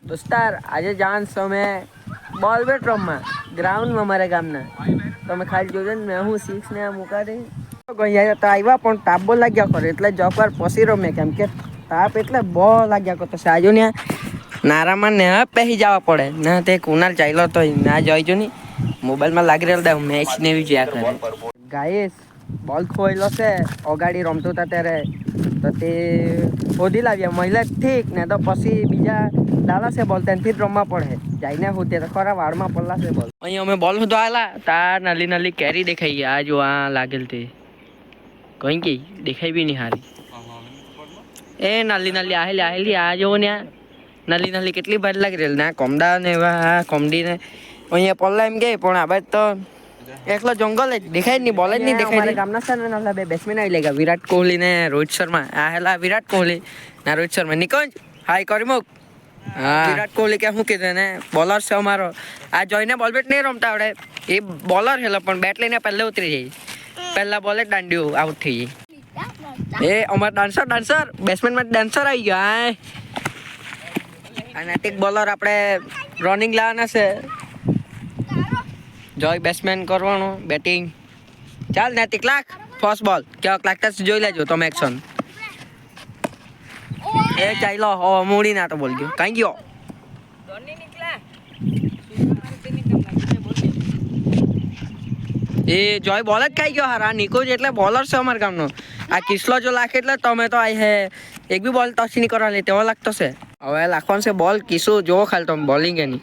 દોસ્તાર આજે જાન સમય બોલ બેટ રમવા ગ્રાઉન્ડમાં મારા ગામના તમે ખાલી જોજો ને મેં હું 6 ને મૂકા દે ગયા તો આવ્યા પણ તાપ બહુ લાગ્યા કરે એટલે જકવાર પછી રમે કેમ કે તાપ એટલે બહુ લાગ્યા કરતો સાજો ને નારામાં ને પહેરી જવા પડે ને તે કુનાલ ચાલ્યો તો ના જોઈજો નહીં મોબાઈલમાં લાગી રહેલો મેચ ને એવી જોયા કરે ગાઈસ બોલ ખોયેલો છે ઓગાડી રમતો હતા ત્યારે તો તે શોધી લાવ્યા મહિલા ઠીક ને તો પછી બીજા ડાલા છે બોલ ત્યાંથી જ રમવા પડે જઈને હોતે તો ખરા વાળમાં પડલા છે બોલ અહીં અમે બોલ શોધવા આવેલા તાર નાલી નાલી કેરી દેખાઈ ગયા આ જો આ લાગેલ તે કઈ કઈ દેખાઈ બી નહીં હારી એ નાલી નાલી આહેલી આ જોવો ને નાલી નાલી કેટલી ભારી લાગી રહેલી ના કોમડા ને એવા કોમડી ને અહીંયા પડલા એમ કે પણ આ બાદ તો એકલો જંગલ જ દેખાય નહીં બોલ જ નહીં દેખાય ગામના છે ને નાલા બે બેટ્સમેન આવી લાગ્યા વિરાટ કોહલી ને રોહિત શર્મા આ હેલા વિરાટ કોહલી ના રોહિત શર્મા નિકંજ હાય કરી મૂક હા વિરાટ કોહલી કે શું કીધું ને બોલર છે અમારો આ જોઈને બોલ બેટ નહીં રમતા આવડે એ બોલર હેલો પણ બેટ લઈને પહેલે ઉતરી જાય પહેલા બોલે દાંડિયું આઉટ થઈ જાય એ અમાર ડાન્સર બેટ્સમેનમાં ડાન્સર આવી ગયો હા આ નૈતિક બોલર આપણે રનિંગ લાવવાના છે જોઈ બેટ્સમેન કરવાનો બેટિંગ ચાલ નૈતિક લાખ ફર્સ્ટ બોલ કેવા લાગતા જોઈ લેજો તમે એક્શન એ ચાલો હો મૂડી ના તો બોલ ગયો કઈ ગયો એ જોય બોલ જ ખાઈ ગયો હારા નિકો એટલે બોલર છે અમારા ગામનો આ કિસ્લો જો લાખે એટલે તમે તો આઈ હે એક બી બોલ ટચ નહીં કરવા લે તેવો લાગતો છે હવે લાખવાનો છે બોલ કિસ્સો જોવો ખાલી તમે બોલિંગ એની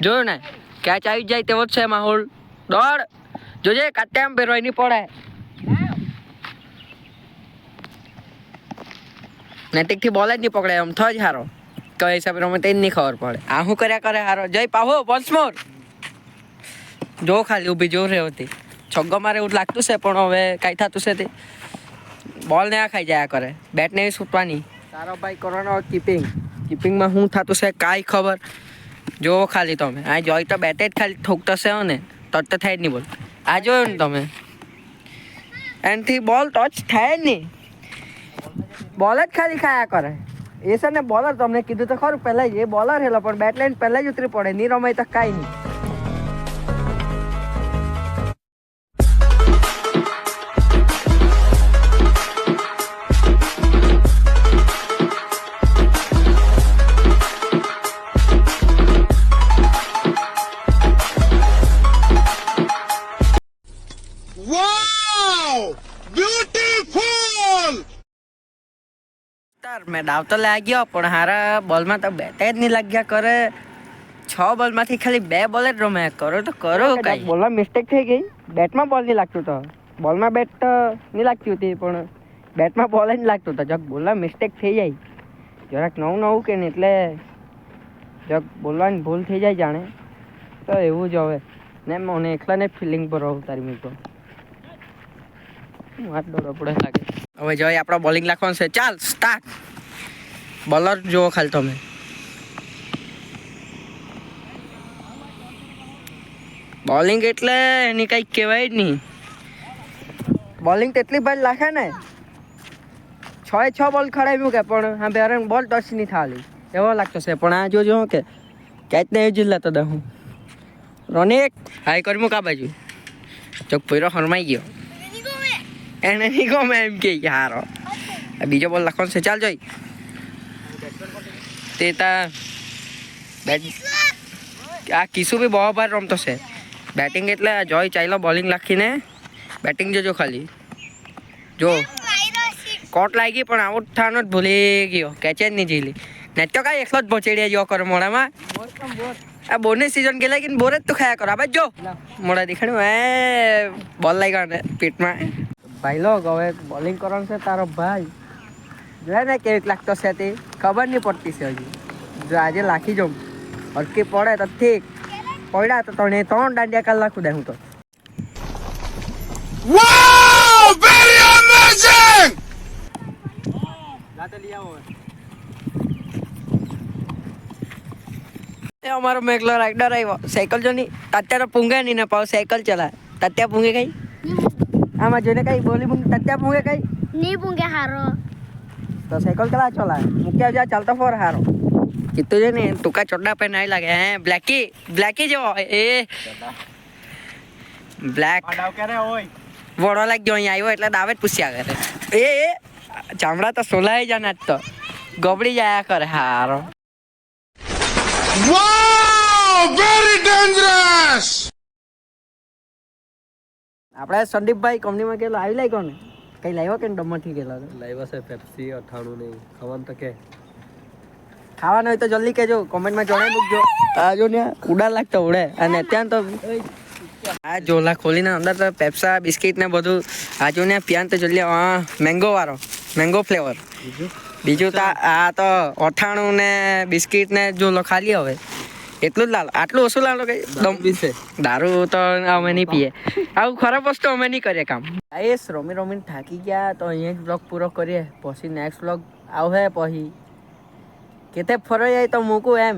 જોયું ને કેચ આવી જાય તેવો જ છે માહોલ દોડ જોજે કાટે આમ પહેરવાય નહીં પડે નૈતિક થી બોલ જ નહીં પકડે આમ થજ હારો કઈ હિસાબે રમે તે નહીં ખબર પડે આ શું કર્યા કરે હારો જય પાહો વન્સ મોર જો ખાલી ઊભી જો રહી હતી છગ્ગો મારે એવું લાગતું છે પણ હવે કાંઈ થતું છે તે બોલ ને આ ખાઈ જાય કરે બેટ ને એવી છૂટવાની તારો ભાઈ કરવાનો કીપિંગમાં શું થતું છે કાંઈ ખબર જો ખાલી તમે આ જોઈ તો બેટે જ ખાલી ઠોકતો છે ને ટચ તો થાય જ નહીં બોલ આ જોયું ને તમે એનાથી બોલ ટચ થાય જ નહીં બોલ જ ખાલી ખાયા કરે એ છે ને બોલર તમને કીધું તો ખરું પહેલાં એ બોલર હેલો પણ બેટ લઈને પહેલાં જ ઉતરી પડે નહીં રમાય તો કાંઈ નહીં મેં દાવ તો લાગ્યો પણ હારા બોલમાં તો બેટ જ નહીં લાગ્યા કરે 6 બોલમાંથી ખાલી 2 બોલ જ રમ્યા કરો તો કરો કઈ બોલમાં મિસ્ટેક થઈ ગઈ બેટમાં બોલ નહીં લાગતું તો બોલમાં બેટ નહીં લાગતી હતી પણ બેટમાં બોલ જ નહીં લાગતું તો જગ બોલમાં મિસ્ટેક થઈ જાય જરાક નવું કે નહીં એટલે જગ બોલવાની ભૂલ થઈ જાય જાણે તો એવું જ હવે ને મને એકલાને ફિલિંગ પર રહું તારી મૂકો વાત દોડો પડે લાગે હવે જો આપણો બોલિંગ લાખવાનું છે ચાલ સ્ટાર્ટ બોલર જુઓ ખાલી તમે બોલિંગ એટલે એની કંઈક કહેવાય જ નહીં બોલિંગ તો એટલી ભાઈ લાખે ને 6 બોલ ખડાવ્યું કે પણ હા બેરે બોલ ટચ નહીં થાલી એવો લાગતો છે પણ આ જોજો કે કેચ ને એવું જ લેતો હું રોનિક હાઈ કરી મૂક આ બાજુ ચોક પૈરો હરમાઈ ગયો એને નહીં ગમે એમ કે હારો બીજો બોલ લખવાનો છે ચાલ જોઈ તે તા બેટ આ કિસ્સુ બી બહુ ભાર રમતો છે બેટિંગ એટલે જોઈ ચાલો બોલિંગ લખીને બેટિંગ જોજો ખાલી જો કોટ લાગી પણ આઉટ થવાનો જ ભૂલી ગયો કેચ જ નહીં ઝીલી નહીં તો કાંઈ એકલો જ પહોંચેડ્યા જો કરો મોડામાં આ બોરની સિઝન ગયેલા કે બોર જ તો ખાયા કરો આ બાજુ જો મોડા દેખાડ્યું એ બોલ લાગ્યો ને પીઠમાં ભાઈ લોક હવે બોલિંગ કરવાનું છે તારો ભાઈ જોયા ને કેવી લાગતો છે તે ખબર નહીં પડતી છે હજી જો આજે લાખી જાઉં હરકી પડે તો ઠીક પડ્યા તો તને 3 દાંડિયા કાલ લાખું દે હું તો Wow! Very amazing! એ અમારો મેઘલો રાઇડર આવ્યો સાયકલ જો નહીં તાત્યા તો પૂંગે નહીં ને પાવ સાયકલ ચલાવે તાત્યા પૂંગે કઈ આમાં જોઈને કઈ બોલી તાત્યા પૂંગે કઈ નહીં પૂંગે હારો તો સાયકલ ચલા ચલાવે મૂક્યા જા ચાલતો ફોર હારો કીધું છે ને ટૂંકા ચોડા પર નહીં લાગે હે બ્લેકી જેવો એ બ્લેક વડો લાગ્યો અહીંયા આવ્યો એટલે દાવે જ પૂછ્યા કરે એ ચામડા તો સોલાઈ જાય ને આજ તો ગબડી જાય કરે હારો Wow! Very dangerous! આપણે સંદીપભાઈ કંપનીમાં ગયેલો આવી લાગ્યો ને કઈ લાવ્યો કે ડમરથી ગયેલો લાવ્યા છે પેપ્સી 98 નહીં ખાવાનું તો કે ખાવાનું હોય તો જલ્દી કહેજો કોમેન્ટમાં જણાવી મૂકજો આ જો ને ઉડા લાગતો ઉડે અને ત્યાં તો આ ઝોલા ખોલીને અંદર તો પેપ્સા બિસ્કિટ ને બધું આજુ ને પ્યાન તો જલ્દી મેંગો વાળો મેંગો ફ્લેવર બીજું તો આ તો 98 ને બિસ્કિટ ને ઝોલો ખાલી હવે એટલું જ લાલો આટલું ઓછું લાલો કઈ દમ પીશે દારૂ તો અમે નહીં પીએ આવું ખરાબ વસ્તુ અમે નહીં કરીએ કામ આઈએસ રમીને થાકી ગયા તો અહીંયા જ બ્લોગ પૂરો કરીએ પછી નેક્સ્ટ બ્લોગ આવશે પછી કેતે ફરવા જાય તો મૂકું એમ